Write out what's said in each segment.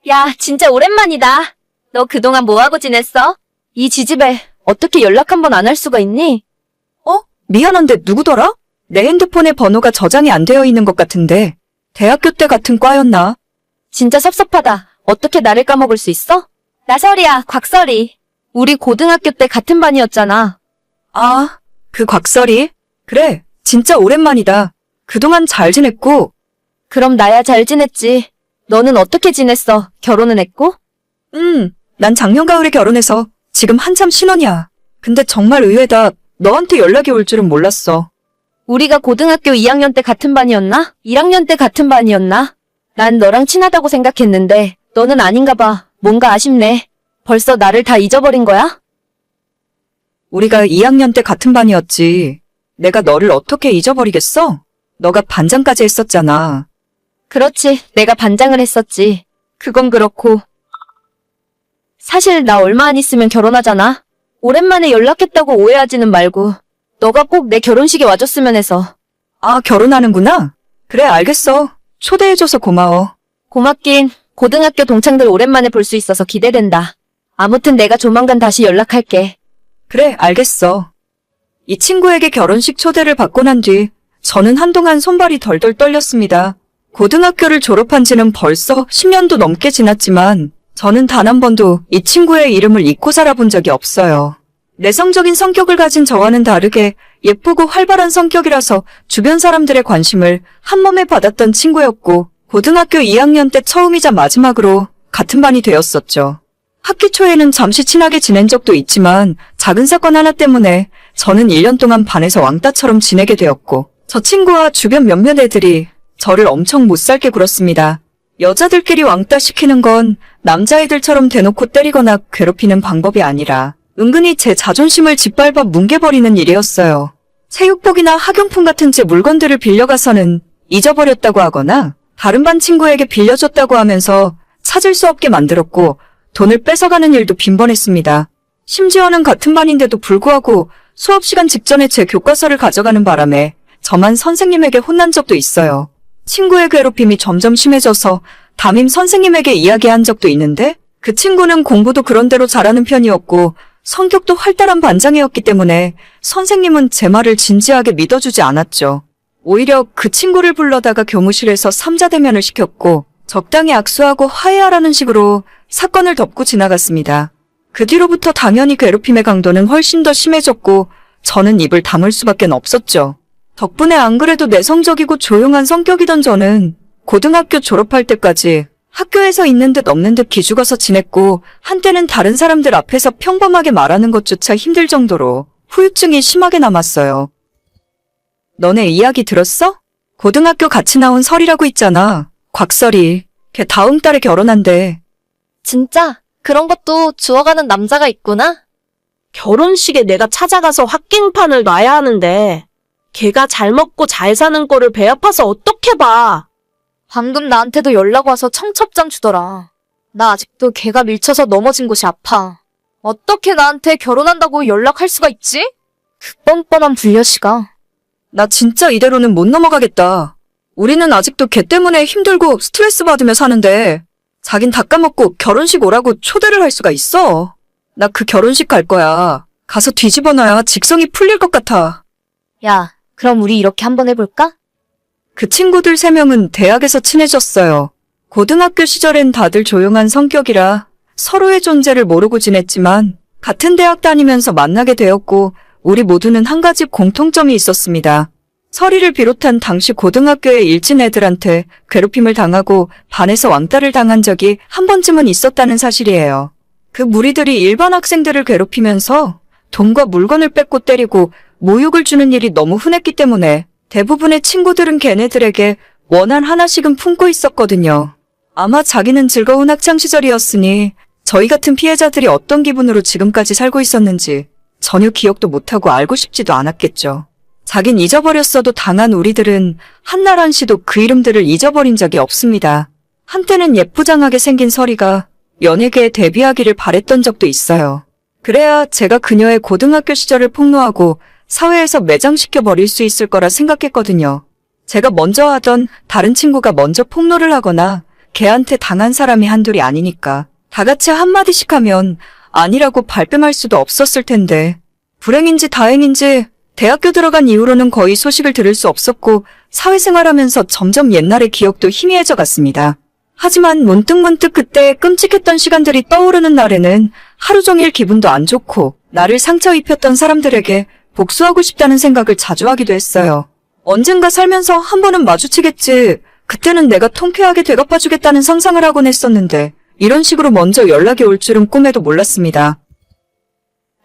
야, 진짜 오랜만이다. 너 그동안 뭐하고 지냈어? 이 지집에 어떻게 연락 한 번 안 할 수가 있니? 미안한데 누구더라? 내 핸드폰에 번호가 저장이 안 되어 있는 것 같은데. 대학교 때 같은 과였나? 진짜 섭섭하다. 어떻게 나를 까먹을 수 있어? 나 설이야, 곽설이. 우리 고등학교 때 같은 반이었잖아. 아, 그 곽설이? 그래, 진짜 오랜만이다. 그동안 잘 지냈고? 그럼 나야 잘 지냈지. 너는 어떻게 지냈어? 결혼은 했고? 난 작년 가을에 결혼해서 지금 한참 신혼이야. 근데 정말 의외다. 너한테 연락이 올 줄은 몰랐어. 우리가 고등학교 2학년 때 같은 반이었나? 1학년 때 같은 반이었나? 난 너랑 친하다고 생각했는데 너는 아닌가 봐. 뭔가 아쉽네. 벌써 나를 다 잊어버린 거야? 우리가 2학년 때 같은 반이었지. 내가 너를 어떻게 잊어버리겠어? 너가 반장까지 했었잖아. 그렇지. 내가 반장을 했었지. 그건 그렇고. 사실 나 얼마 안 있으면 결혼하잖아. 오랜만에 연락했다고 오해하지는 말고 너가 꼭 내 결혼식에 와줬으면 해서. 아, 결혼하는구나? 그래, 알겠어. 초대해줘서 고마워. 고맙긴. 고등학교 동창들 오랜만에 볼 수 있어서 기대된다. 아무튼 내가 조만간 다시 연락할게. 그래, 알겠어. 이 친구에게 결혼식 초대를 받고 난 뒤 저는 한동안 손발이 덜덜 떨렸습니다. 고등학교를 졸업한 지는 벌써 10년도 넘게 지났지만 저는 단 한 번도 이 친구의 이름을 잊고 살아본 적이 없어요. 내성적인 성격을 가진 저와는 다르게 예쁘고 활발한 성격이라서 주변 사람들의 관심을 한몸에 받았던 친구였고 고등학교 2학년 때 처음이자 마지막으로 같은 반이 되었었죠. 학기 초에는 잠시 친하게 지낸 적도 있지만 작은 사건 하나 때문에 저는 1년 동안 반에서 왕따처럼 지내게 되었고 저 친구와 주변 몇몇 애들이 저를 엄청 못살게 굴었습니다. 여자들끼리 왕따 시키는 건 남자애들처럼 대놓고 때리거나 괴롭히는 방법이 아니라 은근히 제 자존심을 짓밟아 뭉개버리는 일이었어요. 체육복이나 학용품 같은 제 물건들을 빌려가서는 잊어버렸다고 하거나 다른 반 친구에게 빌려줬다고 하면서 찾을 수 없게 만들었고 돈을 뺏어가는 일도 빈번했습니다. 심지어는 같은 반인데도 불구하고 수업 시간 직전에 제 교과서를 가져가는 바람에 저만 선생님에게 혼난 적도 있어요. 친구의 괴롭힘이 점점 심해져서 담임 선생님에게 이야기한 적도 있는데 그 친구는 공부도 그런대로 잘하는 편이었고 성격도 활달한 반장이었기 때문에 선생님은 제 말을 진지하게 믿어주지 않았죠. 오히려 그 친구를 불러다가 교무실에서 삼자대면을 시켰고 적당히 악수하고 화해하라는 식으로 사건을 덮고 지나갔습니다. 그 뒤로부터 당연히 괴롭힘의 강도는 훨씬 더 심해졌고 저는 입을 다물 수밖에 없었죠. 덕분에 안 그래도 내성적이고 조용한 성격이던 저는 고등학교 졸업할 때까지 학교에서 있는 듯 없는 듯 기죽어서 지냈고 한때는 다른 사람들 앞에서 평범하게 말하는 것조차 힘들 정도로 후유증이 심하게 남았어요. 너네 이야기 들었어? 고등학교 같이 나온 설이라고 있잖아. 곽설이. 걔 다음 달에 결혼한대. 진짜? 그런 것도 주워가는 남자가 있구나? 결혼식에 내가 찾아가서 확갱판을 놔야 하는데 걔가 잘 먹고 잘 사는 꼴을 배 아파서 어떻게 봐. 방금 나한테도 연락 와서 청첩장 주더라. 나 아직도 걔가 밀쳐서 넘어진 곳이 아파. 어떻게 나한테 결혼한다고 연락할 수가 있지? 그 뻔뻔한 불려시가. 나 진짜 이대로는 못 넘어가겠다. 우리는 아직도 걔 때문에 힘들고 스트레스 받으며 사는데 자긴 다 까먹고 결혼식 오라고 초대를 할 수가 있어. 나 그 결혼식 갈 거야. 가서 뒤집어 놔야 직성이 풀릴 것 같아. 야, 그럼 우리 이렇게 한번 해볼까? 그 친구들 3명은 대학에서 친해졌어요. 고등학교 시절엔 다들 조용한 성격이라 서로의 존재를 모르고 지냈지만 같은 대학 다니면서 만나게 되었고 우리 모두는 한 가지 공통점이 있었습니다. 설이를 비롯한 당시 고등학교의 일진 애들한테 괴롭힘을 당하고 반에서 왕따를 당한 적이 한 번쯤은 있었다는 사실이에요. 그 무리들이 일반 학생들을 괴롭히면서 돈과 물건을 뺏고 때리고 모욕을 주는 일이 너무 흔했기 때문에 대부분의 친구들은 걔네들에게 원한 하나씩은 품고 있었거든요. 아마 자기는 즐거운 학창시절이었으니 저희 같은 피해자들이 어떤 기분으로 지금까지 살고 있었는지 전혀 기억도 못하고 알고 싶지도 않았겠죠. 자긴 잊어버렸어도 당한 우리들은 한날 한시도 그 이름들을 잊어버린 적이 없습니다. 한때는 예쁘장하게 생긴 설이가 연예계에 데뷔하기를 바랬던 적도 있어요. 그래야 제가 그녀의 고등학교 시절을 폭로하고 사회에서 매장시켜 버릴 수 있을 거라 생각했거든요. 제가 먼저 하던 다른 친구가 먼저 폭로를 하거나 걔한테 당한 사람이 한둘이 아니니까. 다 같이 한마디씩 하면 아니라고 발뺌할 수도 없었을 텐데. 불행인지 다행인지 대학교 들어간 이후로는 거의 소식을 들을 수 없었고 사회생활하면서 점점 옛날의 기억도 희미해져 갔습니다. 하지만 문득문득 그때 끔찍했던 시간들이 떠오르는 날에는 하루 종일 기분도 안 좋고 나를 상처 입혔던 사람들에게 복수하고 싶다는 생각을 자주 하기도 했어요. 언젠가 살면서 한 번은 마주치겠지. 그때는 내가 통쾌하게 되갚아주겠다는 상상을 하곤 했었는데 이런 식으로 먼저 연락이 올 줄은 꿈에도 몰랐습니다.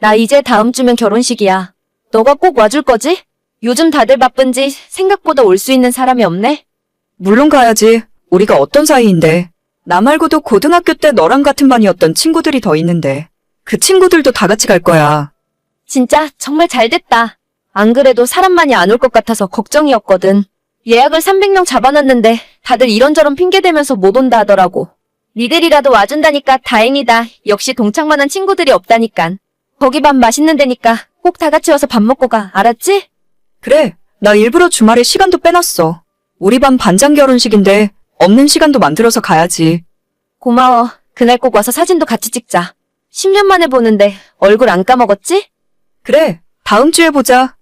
나 이제 다음 주면 결혼식이야. 너가 꼭 와줄 거지? 요즘 다들 바쁜지 생각보다 올 수 있는 사람이 없네? 물론 가야지. 우리가 어떤 사이인데. 나 말고도 고등학교 때 너랑 같은 반이었던 친구들이 더 있는데. 그 친구들도 다 같이 갈 거야. 진짜 정말 잘 됐다. 안 그래도 사람 많이 안 올 것 같아서 걱정이었거든. 예약을 300명 잡아놨는데 다들 이런저런 핑계대면서 못 온다 하더라고. 니들이라도 와준다니까 다행이다. 역시 동창만한 친구들이 없다니깐. 거기 밥 맛있는 데니까 꼭 다 같이 와서 밥 먹고 가. 알았지? 그래. 나 일부러 주말에 시간도 빼놨어. 우리 반 반장 결혼식인데 없는 시간도 만들어서 가야지. 고마워. 그날 꼭 와서 사진도 같이 찍자. 10년 만에 보는데 얼굴 안 까먹었지? 그래. 다음 주에 보자.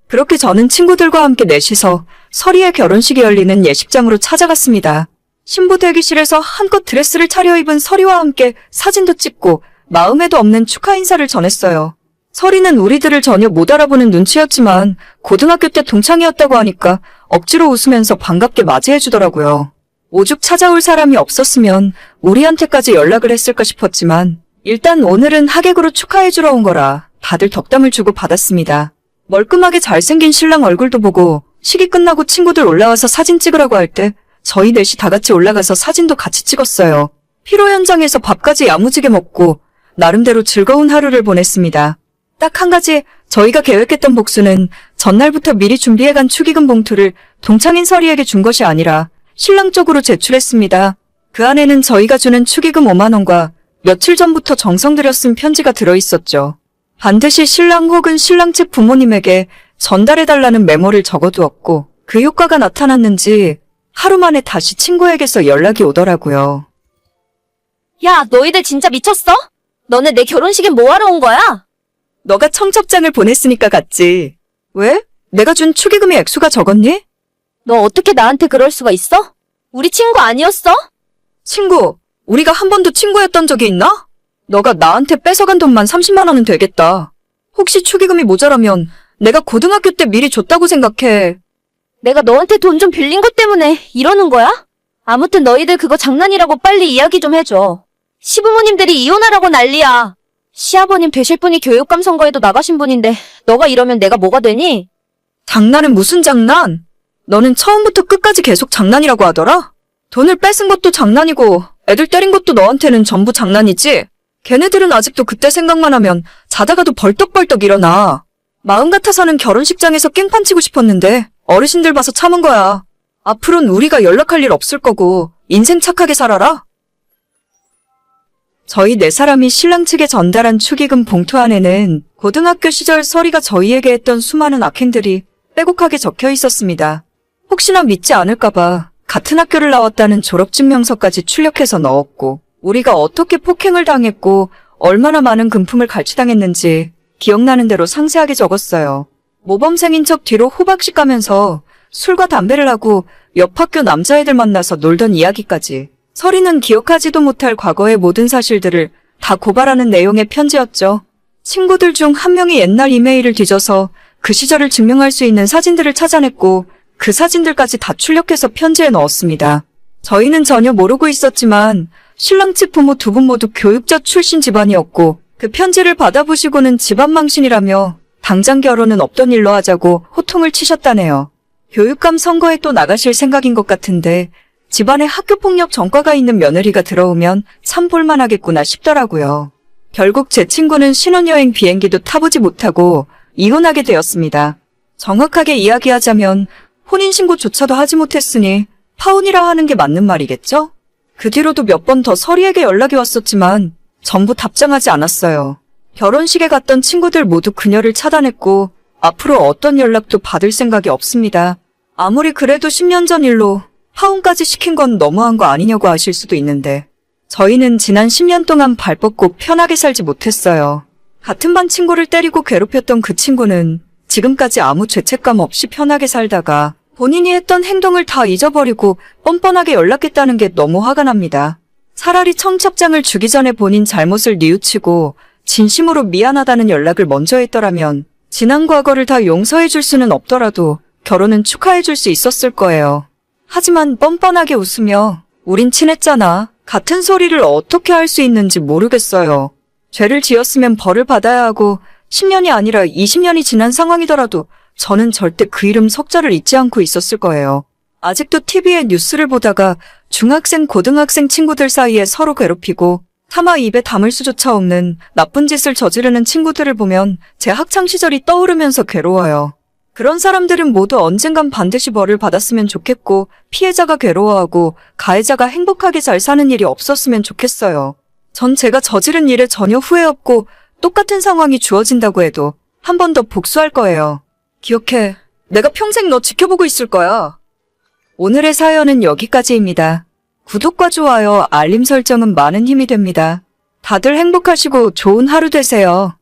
그렇게 저는 친구들과 함께 넷이서 서리의 결혼식이 열리는 예식장으로 찾아갔습니다. 신부 대기실에서 한껏 드레스를 차려입은 서리와 함께 사진도 찍고 마음에도 없는 축하 인사를 전했어요. 서리는 우리들을 전혀 못 알아보는 눈치였지만 고등학교 때 동창이었다고 하니까 억지로 웃으면서 반갑게 맞이해주더라고요. 오죽 찾아올 사람이 없었으면 우리한테까지 연락을 했을까 싶었지만 일단 오늘은 하객으로 축하해주러 온 거라 다들 덕담을 주고 받았습니다. 멀끔하게 잘생긴 신랑 얼굴도 보고 식이 끝나고 친구들 올라와서 사진 찍으라고 할 때 저희 넷이 다 같이 올라가서 사진도 같이 찍었어요. 피로 현장에서 밥까지 야무지게 먹고 나름대로 즐거운 하루를 보냈습니다. 딱 한 가지 저희가 계획했던 복수는 전날부터 미리 준비해간 축의금 봉투를 동창인 서리에게 준 것이 아니라 신랑 쪽으로 제출했습니다. 그 안에는 저희가 주는 축의금 5만 원과 며칠 전부터 정성 들여 쓴 편지가 들어있었죠. 반드시 신랑 혹은 신랑 측 부모님에게 전달해달라는 메모를 적어두었고 그 효과가 나타났는지 하루 만에 다시 친구에게서 연락이 오더라고요. 야, 너희들 진짜 미쳤어? 너네 내 결혼식에 뭐하러 온 거야? 너가 청첩장을 보냈으니까 갔지. 왜? 내가 준 축의금의 액수가 적었니? 너 어떻게 나한테 그럴 수가 있어? 우리 친구 아니었어? 친구, 우리가 한 번도 친구였던 적이 있나? 너가 나한테 뺏어간 돈만 30만 원은 되겠다. 혹시 축의금이 모자라면 내가 고등학교 때 미리 줬다고 생각해. 내가 너한테 돈 좀 빌린 것 때문에 이러는 거야? 아무튼 너희들 그거 장난이라고 빨리 이야기 좀 해줘. 시부모님들이 이혼하라고 난리야. 시아버님 되실 분이 교육감 선거에도 나가신 분인데 너가 이러면 내가 뭐가 되니? 장난은 무슨 장난? 너는 처음부터 끝까지 계속 장난이라고 하더라? 돈을 뺏은 것도 장난이고 애들 때린 것도 너한테는 전부 장난이지? 걔네들은 아직도 그때 생각만 하면 자다가도 벌떡벌떡 일어나. 마음 같아서는 결혼식장에서 깽판 치고 싶었는데 어르신들 봐서 참은 거야. 앞으로는 우리가 연락할 일 없을 거고 인생 착하게 살아라. 저희 네 사람이 신랑 측에 전달한 축의금 봉투 안에는 고등학교 시절 서리가 저희에게 했던 수많은 악행들이 빼곡하게 적혀 있었습니다. 혹시나 믿지 않을까봐 같은 학교를 나왔다는 졸업증명서까지 출력해서 넣었고 우리가 어떻게 폭행을 당했고 얼마나 많은 금품을 갈취당했는지 기억나는 대로 상세하게 적었어요. 모범생인 척 뒤로 호박씩 가면서 술과 담배를 하고 옆 학교 남자애들 만나서 놀던 이야기까지. 서리는 기억하지도 못할 과거의 모든 사실들을 다 고발하는 내용의 편지였죠. 친구들 중 한 명이 옛날 이메일을 뒤져서 그 시절을 증명할 수 있는 사진들을 찾아냈고 그 사진들까지 다 출력해서 편지에 넣었습니다. 저희는 전혀 모르고 있었지만 신랑 측 부모 두 분 모두 교육자 출신 집안이었고 그 편지를 받아보시고는 집안 망신이라며 당장 결혼은 없던 일로 하자고 호통을 치셨다네요. 교육감 선거에 또 나가실 생각인 것 같은데 집안에 학교폭력 전과가 있는 며느리가 들어오면 참 볼만하겠구나 싶더라고요. 결국 제 친구는 신혼여행 비행기도 타보지 못하고 이혼하게 되었습니다. 정확하게 이야기하자면 혼인신고조차도 하지 못했으니 파혼이라 하는 게 맞는 말이겠죠? 그 뒤로도 몇 번 더 서리에게 연락이 왔었지만 전부 답장하지 않았어요. 결혼식에 갔던 친구들 모두 그녀를 차단했고 앞으로 어떤 연락도 받을 생각이 없습니다. 아무리 그래도 10년 전 일로 파혼까지 시킨 건 너무한 거 아니냐고 하실 수도 있는데, 저희는 지난 10년 동안 발 뻗고 편하게 살지 못했어요. 같은 반 친구를 때리고 괴롭혔던 그 친구는 지금까지 아무 죄책감 없이 편하게 살다가 본인이 했던 행동을 다 잊어버리고 뻔뻔하게 연락했다는 게 너무 화가 납니다. 차라리 청첩장을 주기 전에 본인 잘못을 뉘우치고 진심으로 미안하다는 연락을 먼저 했더라면 지난 과거를 다 용서해 줄 수는 없더라도 결혼은 축하해 줄 수 있었을 거예요. 하지만 뻔뻔하게 웃으며 우린 친했잖아. 같은 소리를 어떻게 할 수 있는지 모르겠어요. 죄를 지었으면 벌을 받아야 하고 10년이 아니라 20년이 지난 상황이더라도 저는 절대 그 이름 석자를 잊지 않고 있었을 거예요. 아직도 TV에 뉴스를 보다가 중학생, 고등학생 친구들 사이에 서로 괴롭히고 차마 입에 담을 수조차 없는 나쁜 짓을 저지르는 친구들을 보면 제 학창시절이 떠오르면서 괴로워요. 그런 사람들은 모두 언젠간 반드시 벌을 받았으면 좋겠고 피해자가 괴로워하고 가해자가 행복하게 잘 사는 일이 없었으면 좋겠어요. 전 제가 저지른 일에 전혀 후회 없고 똑같은 상황이 주어진다고 해도 한 번 더 복수할 거예요. 기억해. 내가 평생 너 지켜보고 있을 거야. 오늘의 사연은 여기까지입니다. 구독과 좋아요, 알림 설정은 많은 힘이 됩니다. 다들 행복하시고 좋은 하루 되세요.